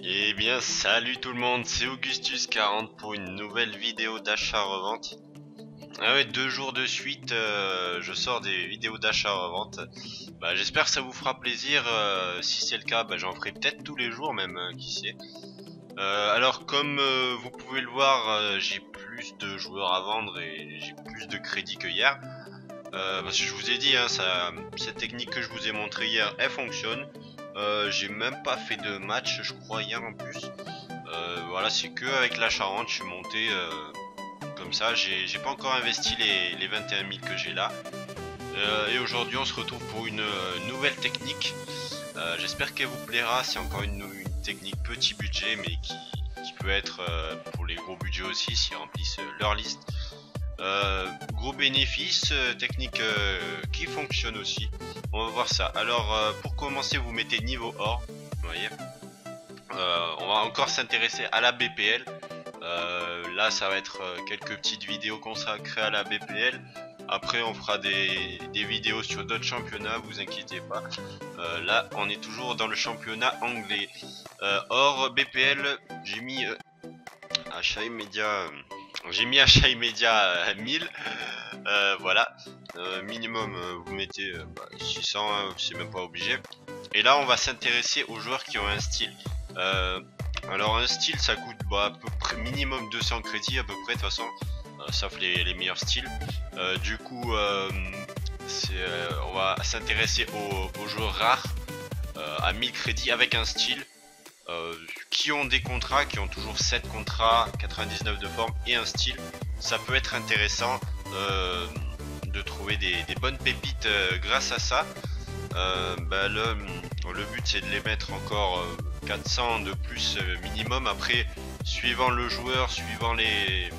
Eh bien, salut tout le monde, c'est Augustus40 pour une nouvelle vidéo d'achat-revente. Ah ouais, 2 jours de suite, je sors des vidéos d'achat-revente. Bah, j'espère que ça vous fera plaisir. Si c'est le cas, bah, j'en ferai peut-être tous les jours même, qui sait. Alors, comme vous pouvez le voir, j'ai plus de joueurs à vendre et j'ai plus de crédits que hier. Parce que je vous ai dit, hein, cette technique que je vous ai montrée hier, elle fonctionne. J'ai même pas fait de match, je crois, hier en plus. Voilà, c'est que avec la Charente, je suis monté comme ça. J'ai pas encore investi les 21 000 que j'ai là. Et aujourd'hui, on se retrouve pour une nouvelle technique. J'espère qu'elle vous plaira. C'est encore une technique petit budget, mais qui peut être pour les gros budgets aussi, s'ils remplissent leur liste. Gros bénéfice, technique qui fonctionne aussi. On va voir ça. Alors, pour commencer, vous mettez niveau or. Vous voyez. On va encore s'intéresser à la BPL. Là, ça va être quelques petites vidéos consacrées à la BPL. Après, on fera des vidéos sur d'autres championnats, vous inquiétez pas. Là, on est toujours dans le championnat anglais. Or, BPL, j'ai mis achat immédiat. J'ai mis achat immédiat 1000. Voilà. Minimum, vous mettez 600, hein, c'est même pas obligé. Et là, on va s'intéresser aux joueurs qui ont un style. Alors un style ça coûte à peu près minimum 200 crédits à peu près de toute façon, sauf les meilleurs styles. Du coup on va s'intéresser aux joueurs rares à 1000 crédits avec un style, qui ont des contrats, qui ont toujours 7 contrats, 99 de forme et un style. Ça peut être intéressant de trouver des bonnes pépites grâce à ça. Le but c'est de les mettre encore 400 de plus minimum. Après, suivant le joueur, suivant les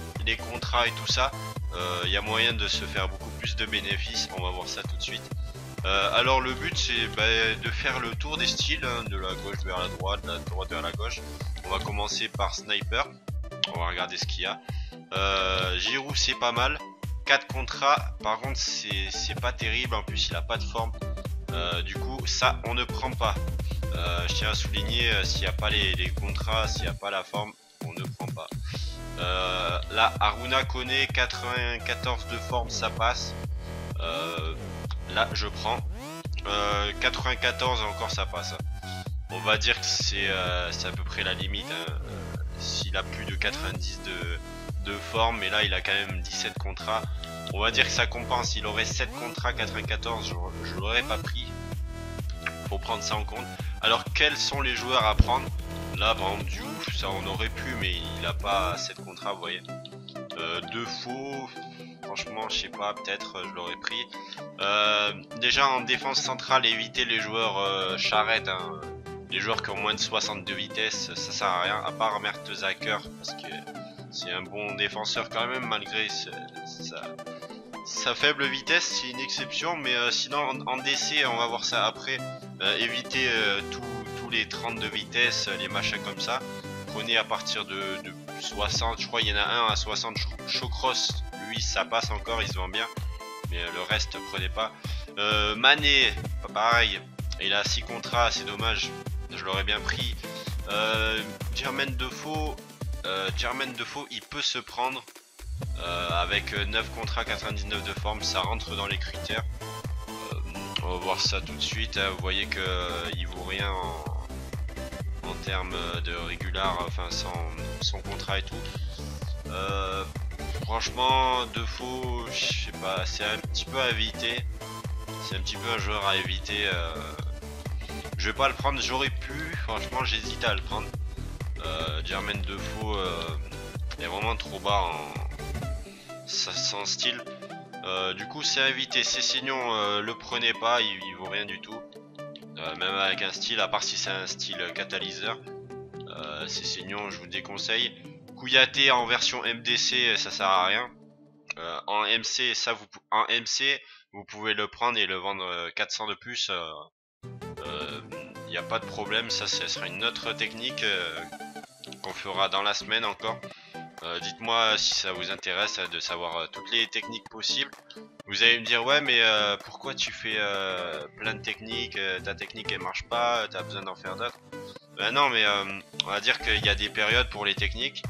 contrats et tout ça, il y a moyen de se faire beaucoup plus de bénéfices. On va voir ça tout de suite. Alors le but c'est de faire le tour des styles, hein, de la gauche vers la droite, de la droite vers la gauche. On va commencer par Sniper. On va regarder ce qu'il y a. Giroud c'est pas mal. 4 contrats, par contre c'est pas terrible, en plus il a pas de forme. Du coup ça on ne prend pas. Je tiens à souligner, s'il n'y a pas les contrats, s'il n'y a pas la forme, on ne prend pas. Là Aruna Koné 94 de forme, ça passe. Là je prends 94 encore, ça passe. On va dire que c'est à peu près la limite, hein. S'il a plus de 90 de forme, mais là il a quand même 17 contrats, on va dire que ça compense. Il aurait 7 contrats 94, je l'aurais pas pris. Faut prendre ça en compte. Alors quels sont les joueurs à prendre? Là par exemple Diouf, ça on aurait pu, mais il a pas 7 contrats, vous voyez. Defoe, franchement je sais pas, peut-être je l'aurais pris. Déjà en défense centrale, éviter les joueurs charrettes, hein. Les joueurs qui ont moins de 62 vitesse, ça sert à rien, à part Mertesacker, parce que c'est un bon défenseur quand même, malgré sa faible vitesse, c'est une exception. Mais sinon en DC, on va voir ça après. Évitez tous les 30 de vitesse, les machins comme ça. Prenez à partir de 60, je crois il y en a un à 60, Shawcross, lui ça passe encore, il se vend bien. Mais le reste prenez pas. Mané, pareil, il a 6 contrats, c'est dommage, je l'aurais bien pris. Jermaine Defoe, il peut se prendre. Avec 9 contrats 99 de forme, ça rentre dans les critères. On va voir ça tout de suite, hein. Vous voyez que il vaut rien en termes de régular, enfin sans contrat et tout. Franchement Defoe, je sais pas, c'est un petit peu à éviter. C'est un petit peu un joueur à éviter. Je vais pas le prendre, j'aurais pu, franchement j'hésite à le prendre. Jermaine Defoe est vraiment trop bas sans style. Du coup c'est à éviter. Cessignon, le prenez pas, il vaut rien du tout. Même avec un style, à part si c'est un style catalyseur. Cessignon je vous déconseille. Kouyaté en version MDC, ça sert à rien. En MC, vous pouvez le prendre et le vendre 400 de plus. Il n'y a pas de problème, ça sera une autre technique qu'on fera dans la semaine encore. Dites-moi si ça vous intéresse de savoir toutes les techniques possibles. Vous allez me dire ouais mais pourquoi tu fais plein de techniques, ta technique elle marche pas, t'as besoin d'en faire d'autres. Bah non, mais on va dire qu'il y a des périodes pour les techniques.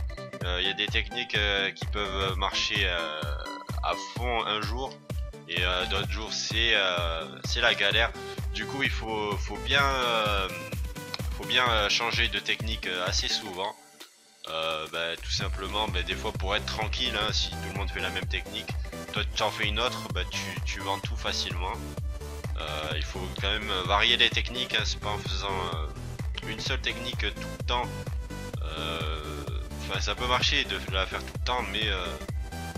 Il y a des techniques qui peuvent marcher à fond un jour et d'autres jours c'est la galère. Du coup, il faut bien changer de technique assez souvent. Bah, tout simplement, bah, des fois pour être tranquille, hein, si tout le monde fait la même technique, toi tu en fais une autre, bah, tu vends tout facilement. Il faut quand même varier les techniques, hein, c'est pas en faisant une seule technique tout le temps. Enfin, ça peut marcher de la faire tout le temps,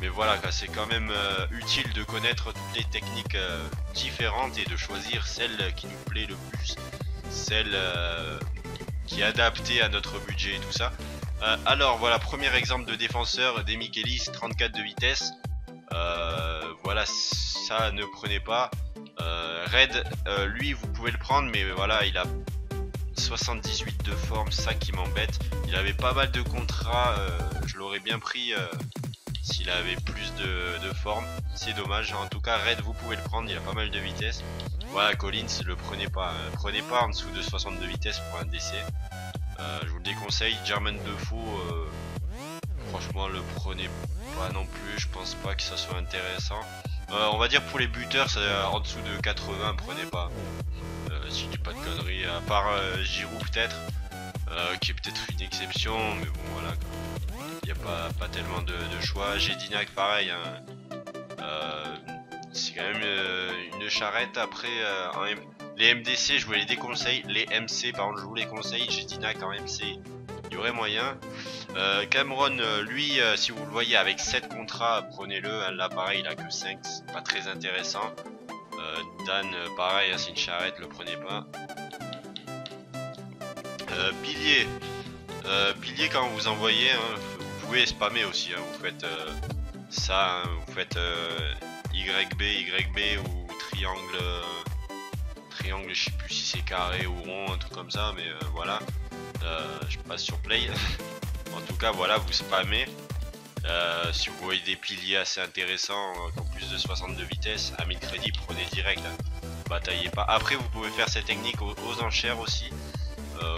mais voilà, c'est quand même utile de connaître toutes les techniques différentes et de choisir celle qui nous plaît le plus, celle qui est adaptée à notre budget et tout ça. Alors voilà, premier exemple de défenseur, des Michelis 34 de vitesse. Voilà, ça ne prenez pas. Red, lui vous pouvez le prendre, mais voilà, il a 78 de forme, ça qui m'embête. Il avait pas mal de contrats, je l'aurais bien pris s'il avait plus de forme. C'est dommage, en tout cas Red vous pouvez le prendre, il a pas mal de vitesse. Voilà, Collins, le prenez pas, prenez pas en dessous de 62 vitesse pour un DC. Je vous le déconseille. German Defoe, franchement le prenez pas non plus, je pense pas que ça soit intéressant. On va dire pour les buteurs, en dessous de 80 prenez pas. Si je dis pas de conneries, à part Giroud peut-être, qui est peut-être une exception, mais bon voilà, il n'y a pas tellement de choix. Jedinac pareil, hein. C'est quand même une charrette. Après les MDC je vous les déconseille, les MC par contre je vous les conseille. Jedinac en MC il y aurait moyen. Cameron, lui, si vous le voyez avec 7 contrats, prenez-le. Là, pareil, il a que 5, c'est pas très intéressant. Dan, pareil, c'est une charrette, le prenez pas. Pilier. Pilier, quand vous envoyez, hein, vous pouvez spammer aussi. Hein, vous faites ça, hein, vous faites YB ou triangle. Triangle, je sais plus si c'est carré ou rond, un truc comme ça, mais voilà. Je passe sur play. En tout cas voilà, vous spammez. Si vous voyez des piliers assez intéressants en plus de 62 vitesse à 1000 crédits, prenez direct, hein. Bataillez pas. Après vous pouvez faire cette technique aux enchères aussi.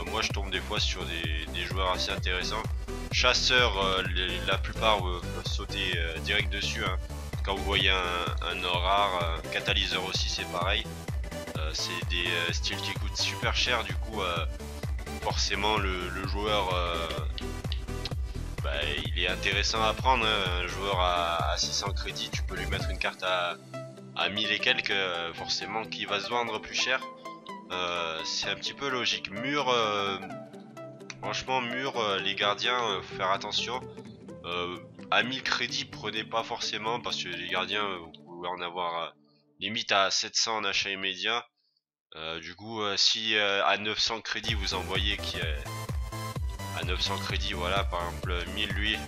Moi je tombe des fois sur des joueurs assez intéressants. Chasseur, la plupart peuvent sauter direct dessus, hein. Quand vous voyez un or rare, catalyseur aussi c'est pareil. C'est des styles qui coûtent super cher, du coup forcément le joueur bah, il est intéressant à prendre, hein. Un joueur à 600 crédits, tu peux lui mettre une carte à 1000 et quelques, forcément qui va se vendre plus cher. C'est un petit peu logique. Mur, franchement mur, les gardiens, faut faire attention. À 1000 crédits prenez pas forcément, parce que les gardiens vous pouvez en avoir limite à 700 en achat immédiat. Du coup si à 900 crédits vous envoyez qui est à 900 crédits, voilà, par exemple 1000 lui,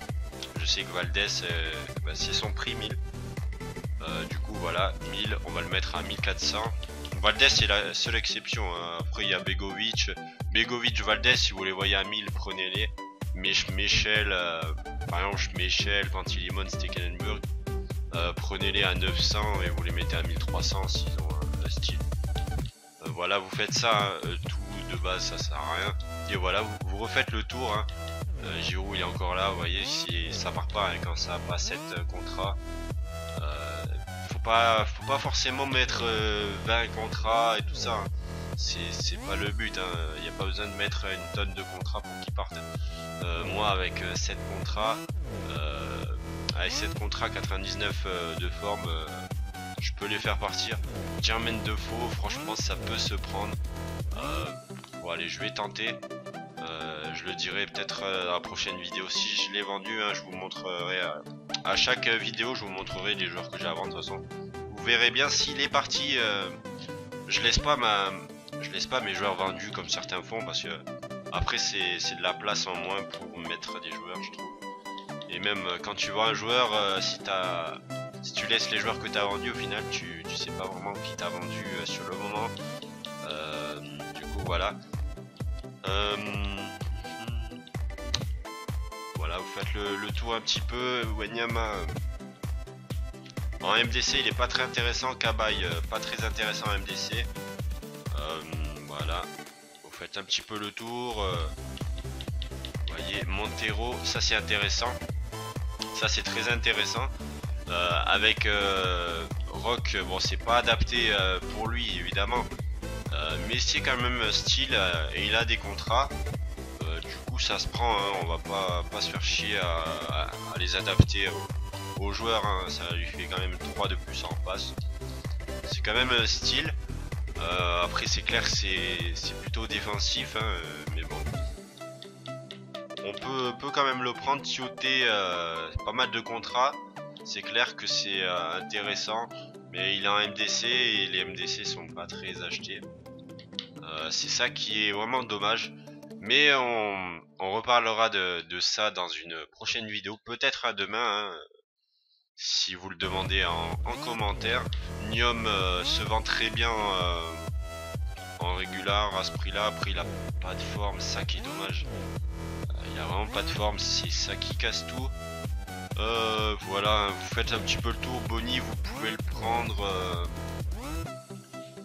je sais que Valdez bah, c'est son prix 1000. Du coup voilà, 1000 on va le mettre à 1400. Valdez c'est la seule exception, hein. Après il y a Begovic, Valdez, si vous les voyez à 1000 prenez-les. Michel, par exemple Michel, Pantilimon, Stekelenburg, prenez-les à 900 et vous les mettez à 1300 s'ils ont un style. Voilà, vous faites ça, hein, tout de base ça sert à rien. Et voilà, vous refaites le tour, hein. Giroud il est encore là, vous voyez, si ça part pas, hein, quand ça a pas 7 contrats. Faut pas forcément mettre 20 contrats et tout ça, hein. C'est pas le but, hein. Il n'y a pas besoin de mettre une tonne de contrats pour qu'ils partent. Moi avec 7 contrats, 99 de forme, je peux les faire partir. Germain Defoe, franchement ça peut se prendre. Bon allez, je vais tenter. Je le dirai peut-être dans la prochaine vidéo si je l'ai vendu, hein. Je vous montrerai à chaque vidéo, je vous montrerai les joueurs que j'ai à vendre. De toute façon vous verrez bien s'il est parti. Je laisse pas mes joueurs vendus comme certains font, parce que après c'est de la place en moins pour mettre des joueurs, je trouve. Et même quand tu vends un joueur, si tu laisses les joueurs que tu as vendus, au final tu sais pas vraiment qui t'a vendu sur le moment. Du coup voilà. Voilà, vous faites le tour un petit peu. Wanyama en MDC il est pas très intéressant. Cabaye pas très intéressant en MDC. Voilà, vous faites un petit peu le tour. Vous voyez, Montero, ça c'est intéressant. Ça c'est très intéressant. Avec Rock, bon c'est pas adapté pour lui évidemment. Mais c'est quand même style et il a des contrats. Du coup ça se prend, hein, on va pas se faire chier à les adapter aux joueurs, hein. Ça lui fait quand même 3 de plus en passe. C'est quand même un style. Après c'est clair que c'est plutôt défensif, hein, mais bon. On peut quand même le prendre, Tioté, pas mal de contrats. C'est clair que c'est intéressant, mais il a un MDC et les MDC sont pas très achetés. C'est ça qui est vraiment dommage. Mais on reparlera de ça dans une prochaine vidéo, peut-être à demain, hein, si vous le demandez en commentaire. Niom se vend très bien en régular à ce prix-là. Après il a pas de forme, ça qui est dommage. Il a vraiment pas de forme, c'est ça qui casse tout. Voilà, vous faites un petit peu le tour. Bonnie, vous pouvez le prendre.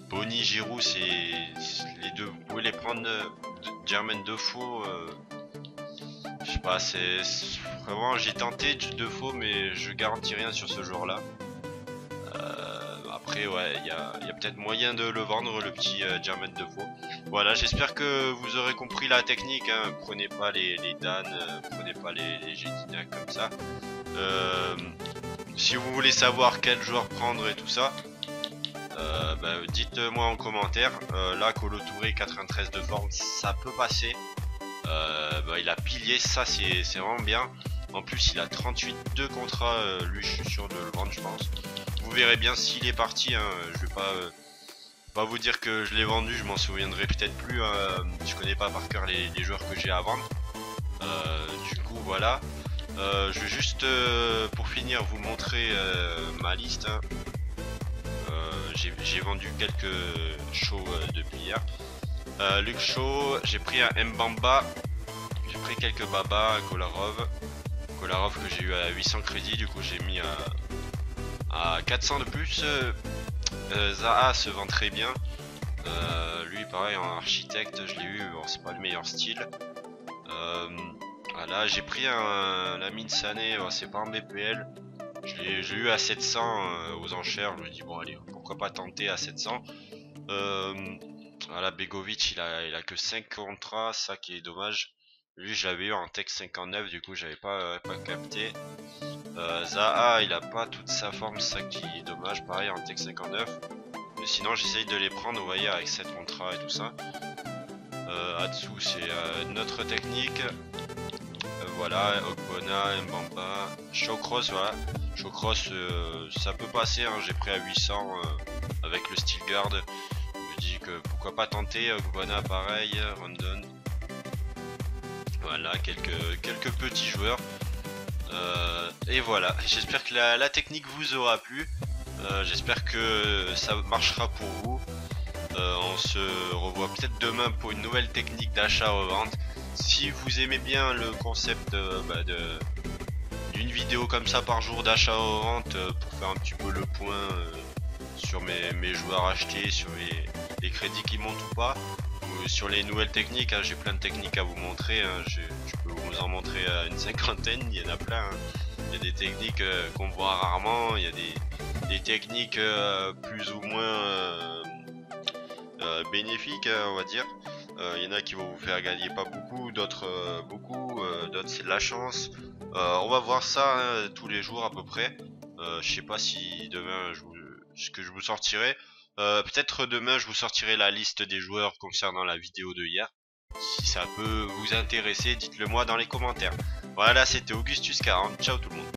Bonnie, Giroud, c'est les deux, vous pouvez les prendre. Jermaine Defoe, je sais pas, c'est vraiment, j'ai tenté Defoe, mais je garantis rien sur ce joueur là. Après ouais, il y a peut-être moyen de le vendre, le petit Jermaine Defoe. Voilà, j'espère que vous aurez compris la technique, hein. Prenez pas les Dan, prenez pas les Gédina comme ça. Si vous voulez savoir quel joueur prendre et tout ça, dites-moi en commentaire. Là, Kolo Touré 93 de forme, ça peut passer. Il a pilier, ça c'est vraiment bien. En plus il a 38 de contrat, lui je suis sûr de le vendre je pense. Vous verrez bien s'il est parti, hein. Je vais pas vous dire que je l'ai vendu, je m'en souviendrai peut-être plus, hein. Je connais pas par cœur les joueurs que j'ai à vendre. Du coup voilà. Je vais juste pour finir vous montrer ma liste, hein. J'ai vendu quelques shows depuis hier. Luke Shaw, j'ai pris un Mbamba, j'ai pris quelques Baba, un Kolarov que j'ai eu à 800 crédits, du coup j'ai mis à 400 de plus. Zaha se vend très bien, lui pareil en architecte, je l'ai eu, bon c'est pas le meilleur style. Voilà, j'ai pris un Lamine Sané, bon, c'est pas en BPL, j'ai eu à 700 aux enchères, je me dis bon allez pourquoi pas tenter à 700. Voilà, Begovic il a que 5 contrats, ça qui est dommage. Lui je l'avais eu en tech 59, du coup j'avais pas capté. Zaha il a pas toute sa forme, ça qui est dommage, pareil en tech 59. Mais sinon j'essaye de les prendre, vous voyez, avec 7 contrats et tout ça. Atsu c'est notre technique. Voilà, Ogbonna, Mbamba, Shawcross, voilà. Shawcross ça peut passer, hein. J'ai pris à 800 avec le steel guard. Que pourquoi pas tenter. Ogbonna pareil, Rondon. Voilà, quelques petits joueurs. Et voilà, j'espère que la technique vous aura plu. J'espère que ça marchera pour vous. On se revoit peut-être demain pour une nouvelle technique d'achat-revente. Si vous aimez bien le concept d'une vidéo comme ça par jour d'achat-revente, pour faire un petit peu le point sur mes joueurs achetés, sur les crédits qui montent ou pas, ou sur les nouvelles techniques, hein. J'ai plein de techniques à vous montrer, hein. Je peux vous en montrer une cinquantaine, il y en a plein, hein. Il y a des techniques qu'on voit rarement, il y a des techniques plus ou moins bénéfiques, hein, on va dire. Il y en a qui vont vous faire gagner pas beaucoup, d'autres beaucoup, d'autres c'est de la chance. On va voir ça, hein, tous les jours à peu près. Je sais pas si demain ce que je vous sortirai. Peut-être demain je vous sortirai la liste des joueurs concernant la vidéo de hier. Si ça peut vous intéresser, dites-le moi dans les commentaires. Voilà, c'était Augustus 40, ciao tout le monde.